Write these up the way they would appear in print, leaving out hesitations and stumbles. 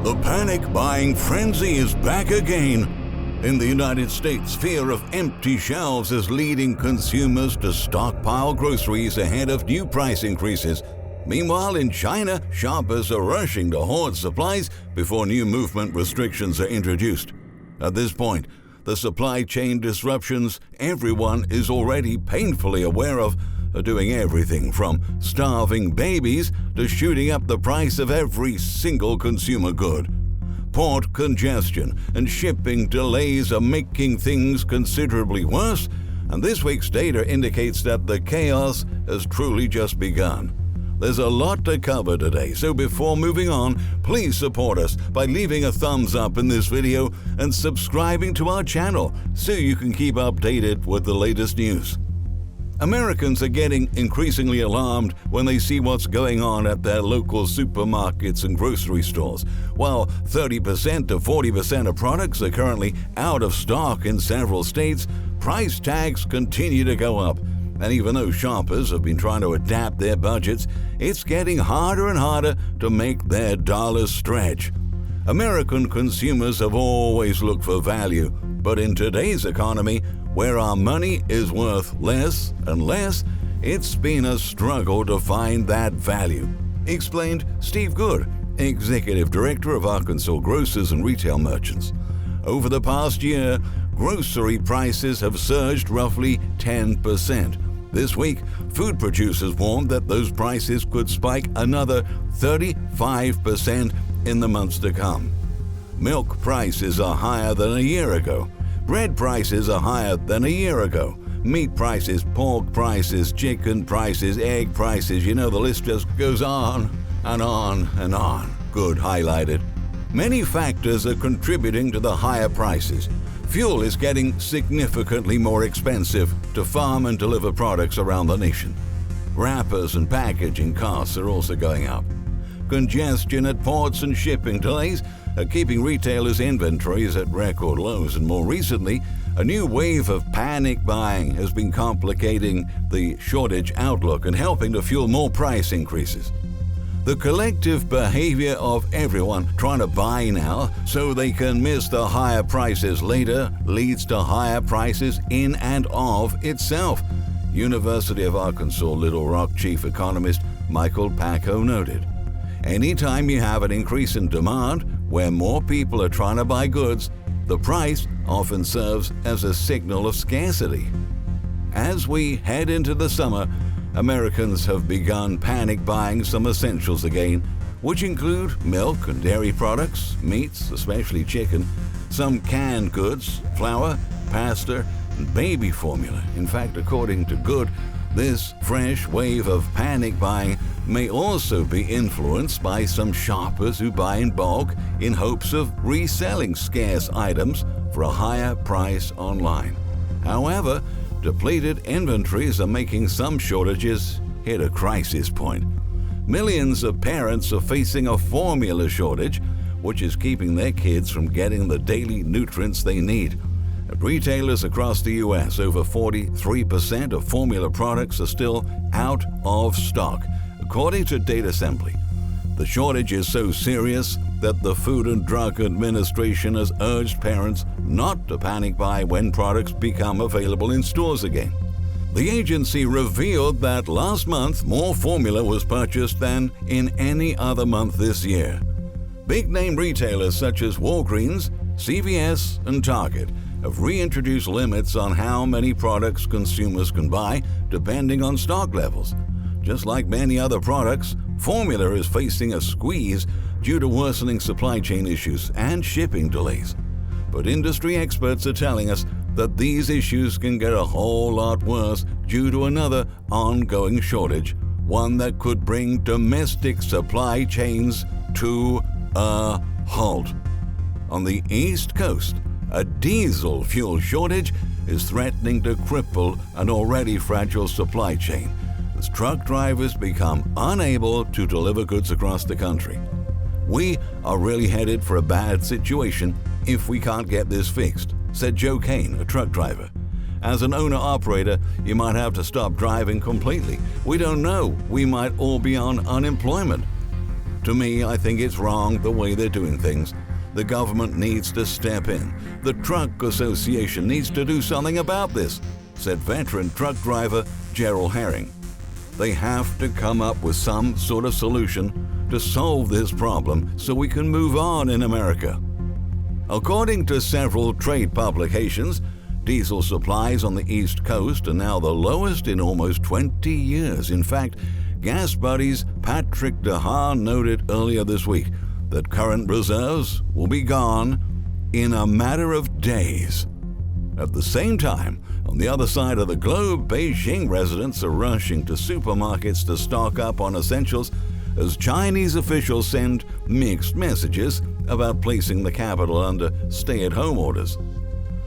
The panic buying frenzy is back again. In the United States, fear of empty shelves is leading consumers to stockpile groceries ahead of new price increases. Meanwhile, in China, shoppers are rushing to hoard supplies before new movement restrictions are introduced. At this point, the supply chain disruptions everyone is already painfully aware of are doing everything from starving babies to shooting up the price of every single consumer good. Port congestion and shipping delays are making things considerably worse, and this week's data indicates that the chaos has truly just begun. There's a lot to cover today, so before moving on, please support us by leaving a thumbs up in this video and subscribing to our channel so you can keep updated with the latest news. Americans are getting increasingly alarmed when they see what's going on at their local supermarkets and grocery stores. While 30% to 40% of products are currently out of stock in several states, price tags continue to go up. And even though shoppers have been trying to adapt their budgets, it's getting harder and harder to make their dollars stretch. American consumers have always looked for value, but in today's economy, where our money is worth less and less, it's been a struggle to find that value, explained Steve Good, Executive Director of Arkansas Grocers and Retail Merchants. Over the past year, grocery prices have surged roughly 10%. This week, food producers warned that those prices could spike another 35% in the months to come. Milk prices are higher than a year ago. Bread prices are higher than a year ago. Meat prices, pork prices, chicken prices, egg prices, the list just goes on and on and on. Good highlighted. Many factors are contributing to the higher prices. Fuel is getting significantly more expensive to farm and deliver products around the nation. Wrappers and packaging costs are also going up. Congestion at ports and shipping delays are keeping retailers' inventories at record lows, and more recently, a new wave of panic buying has been complicating the shortage outlook and helping to fuel more price increases. The collective behavior of everyone trying to buy now so they can miss the higher prices later leads to higher prices in and of itself, University of Arkansas Little Rock chief economist Michael Paco noted. Anytime you have an increase in demand, where more people are trying to buy goods, the price often serves as a signal of scarcity. As we head into the summer, Americans have begun panic buying some essentials again, which include milk and dairy products, meats, especially chicken, some canned goods, flour, pasta, and baby formula. In fact, according to Good, this fresh wave of panic buying may also be influenced by some shoppers who buy in bulk in hopes of reselling scarce items for a higher price online. However, depleted inventories are making some shortages hit a crisis point. Millions of parents are facing a formula shortage, which is keeping their kids from getting the daily nutrients they need. At retailers across the U.S., over 43% of formula products are still out of stock, according to Data Assembly. The shortage is so serious that the Food and Drug Administration has urged parents not to panic buy when products become available in stores again. The agency revealed that last month more formula was purchased than in any other month this year. Big-name retailers such as Walgreens, CVS, and Target have reintroduced limits on how many products consumers can buy depending on stock levels. Just like many other products, formula is facing a squeeze due to worsening supply chain issues and shipping delays. But industry experts are telling us that these issues can get a whole lot worse due to another ongoing shortage, one that could bring domestic supply chains to a halt. On the East Coast, a diesel fuel shortage is threatening to cripple an already fragile supply chain as truck drivers become unable to deliver goods across the country. We are really headed for a bad situation if we can't get this fixed, said Joe Kane, a truck driver. As an owner-operator, you might have to stop driving completely. We don't know. We might all be on unemployment. To me, I think it's wrong the way they're doing things. The government needs to step in. The Truck Association needs to do something about this, said veteran truck driver Gerald Herring. They have to come up with some sort of solution to solve this problem so we can move on in America. According to several trade publications, diesel supplies on the East Coast are now the lowest in almost 20 years. In fact, Gas Buddy's Patrick DeHaan noted earlier this week that current reserves will be gone in a matter of days. At the same time, on the other side of the globe, Beijing residents are rushing to supermarkets to stock up on essentials as Chinese officials send mixed messages about placing the capital under stay-at-home orders.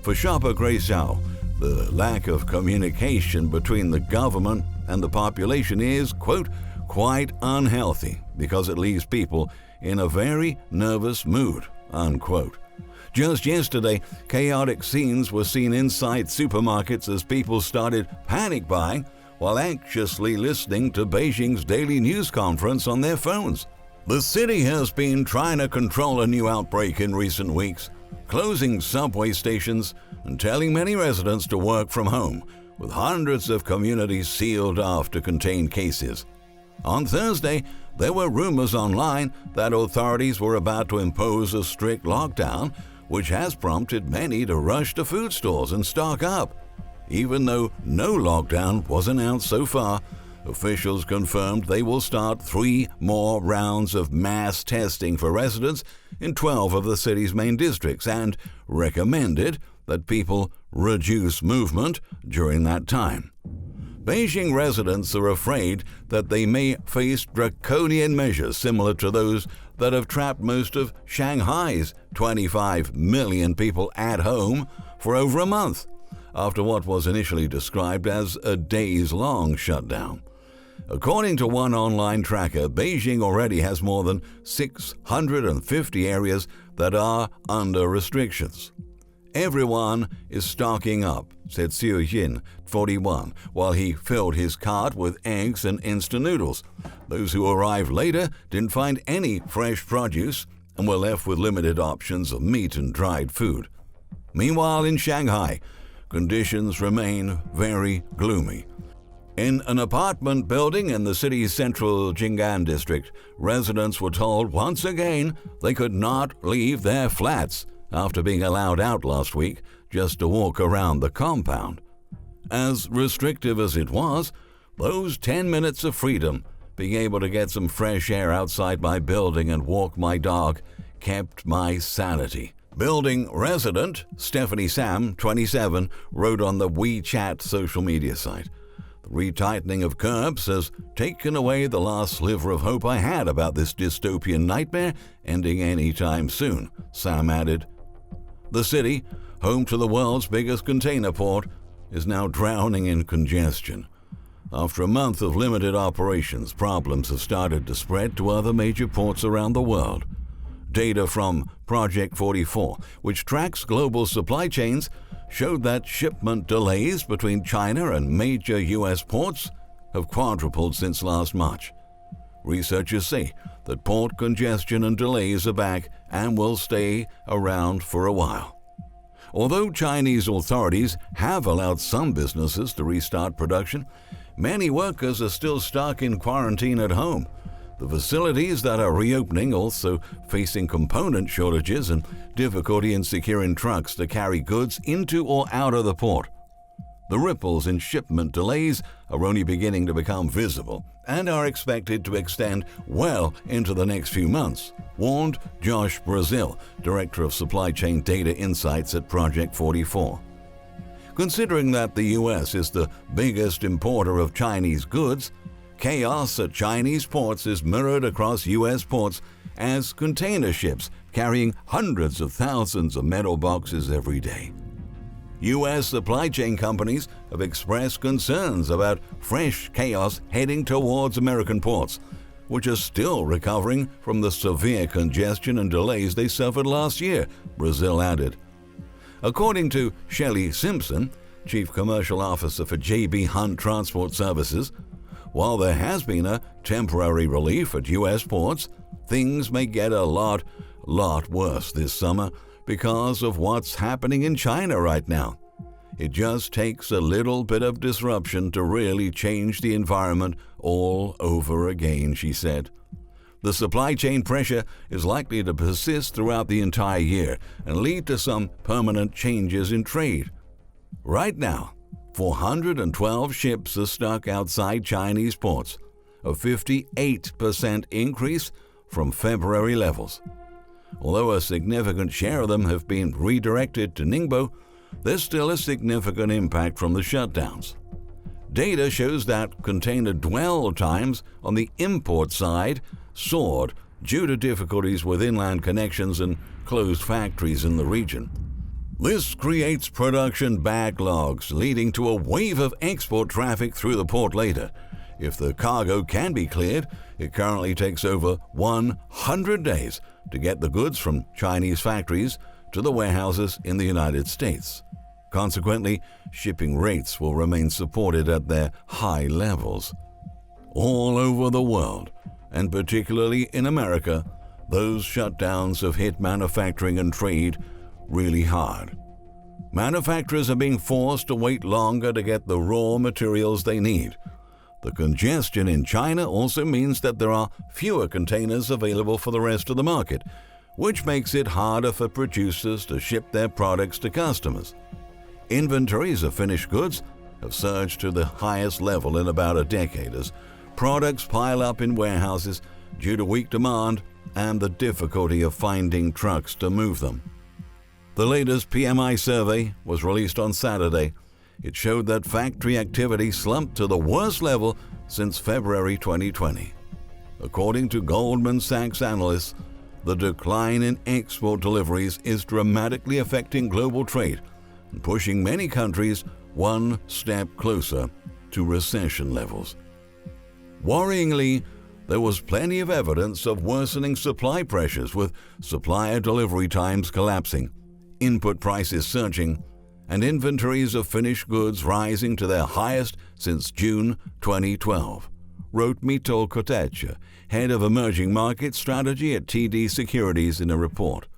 For shopper Grace Zhao, the lack of communication between the government and the population is, quote, quite unhealthy because it leaves people in a very nervous mood, unquote. Just yesterday, chaotic scenes were seen inside supermarkets as people started panic buying while anxiously listening to Beijing's daily news conference on their phones. The city has been trying to control a new outbreak in recent weeks, closing subway stations and telling many residents to work from home, with hundreds of communities sealed off to contain cases. On Thursday, there were rumors online that authorities were about to impose a strict lockdown, which has prompted many to rush to food stores and stock up. Even though no lockdown was announced so far, officials confirmed they will start 3 more rounds of mass testing for residents in 12 of the city's main districts and recommended that people reduce movement during that time. Beijing residents are afraid that they may face draconian measures similar to those that have trapped most of Shanghai's 25 million people at home for over a month, after what was initially described as a days-long shutdown. According to one online tracker, Beijing already has more than 650 areas that are under restrictions. Everyone is stocking up, said Xiu Yin, 41, while he filled his cart with eggs and instant noodles. Those who arrived later didn't find any fresh produce and were left with limited options of meat and dried food. Meanwhile, in Shanghai, conditions remain very gloomy. In an apartment building in the city's central Jing'an district, residents were told once again they could not leave their flats after being allowed out last week just to walk around the compound. As restrictive as it was, those 10 minutes of freedom, being able to get some fresh air outside my building and walk my dog, kept my sanity. Building resident Stephanie Sam, 27, wrote on the WeChat social media site, "The retightening of curbs has taken away the last sliver of hope I had about this dystopian nightmare ending anytime soon," Sam added. The city, home to the world's biggest container port, is now drowning in congestion. After a month of limited operations, problems have started to spread to other major ports around the world. Data from Project 44, which tracks global supply chains, showed that shipment delays between China and major U.S. ports have quadrupled since last March. Researchers say that port congestion and delays are back and will stay around for a while. Although Chinese authorities have allowed some businesses to restart production, many workers are still stuck in quarantine at home. The facilities that are reopening also facing component shortages and difficulty in securing trucks to carry goods into or out of the port. The ripples in shipment delays are only beginning to become visible and are expected to extend well into the next few months, warned Josh Brazil, Director of Supply Chain Data Insights at Project 44. Considering that the U.S. is the biggest importer of Chinese goods, chaos at Chinese ports is mirrored across U.S. ports as container ships carrying hundreds of thousands of metal boxes every day. U.S. supply chain companies have expressed concerns about fresh chaos heading towards American ports, which are still recovering from the severe congestion and delays they suffered last year, Brazil added. According to Shelley Simpson, Chief Commercial Officer for J.B. Hunt Transport Services, while there has been a temporary relief at U.S. ports, things may get a lot worse this summer because of what's happening in China right now. It just takes a little bit of disruption to really change the environment all over again, she said. The supply chain pressure is likely to persist throughout the entire year and lead to some permanent changes in trade. Right now, 412 ships are stuck outside Chinese ports, a 58% increase from February levels. Although a significant share of them have been redirected to Ningbo, there's still a significant impact from the shutdowns. Data shows that container dwell times on the import side soared due to difficulties with inland connections and closed factories in the region. This creates production backlogs, leading to a wave of export traffic through the port later. If the cargo can be cleared, it currently takes over 100 days to get the goods from Chinese factories to the warehouses in the United States. Consequently, shipping rates will remain supported at their high levels. All over the world, and particularly in America, those shutdowns have hit manufacturing and trade really hard. Manufacturers are being forced to wait longer to get the raw materials they need. The congestion in China also means that there are fewer containers available for the rest of the market, which makes it harder for producers to ship their products to customers. Inventories of finished goods have surged to the highest level in about a decade as products pile up in warehouses due to weak demand and the difficulty of finding trucks to move them. The latest PMI survey was released on Saturday. It showed that factory activity slumped to the worst level since February 2020. According to Goldman Sachs analysts, the decline in export deliveries is dramatically affecting global trade and pushing many countries one step closer to recession levels. Worryingly, there was plenty of evidence of worsening supply pressures, with supplier delivery times collapsing, input prices surging, and inventories of finished goods rising to their highest since June 2012, wrote Mito Kotecha, head of emerging market strategy at TD Securities, in a report.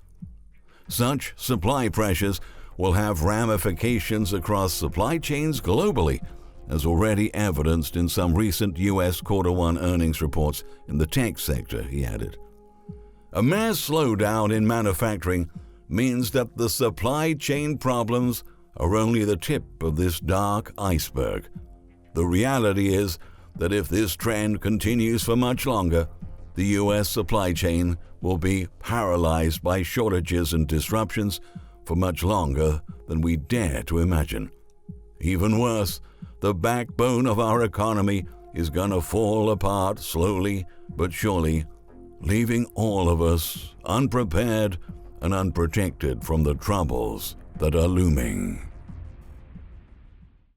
Such supply pressures will have ramifications across supply chains globally, as already evidenced in some recent U.S. Q1 earnings reports in the tech sector, he added. A mass slowdown in manufacturing means that the supply chain problems are only the tip of this dark iceberg. The reality is that if this trend continues for much longer, the U.S. supply chain will be paralyzed by shortages and disruptions for much longer than we dare to imagine. Even worse, the backbone of our economy is gonna fall apart slowly but surely, leaving all of us unprepared and unprotected from the troubles that are looming.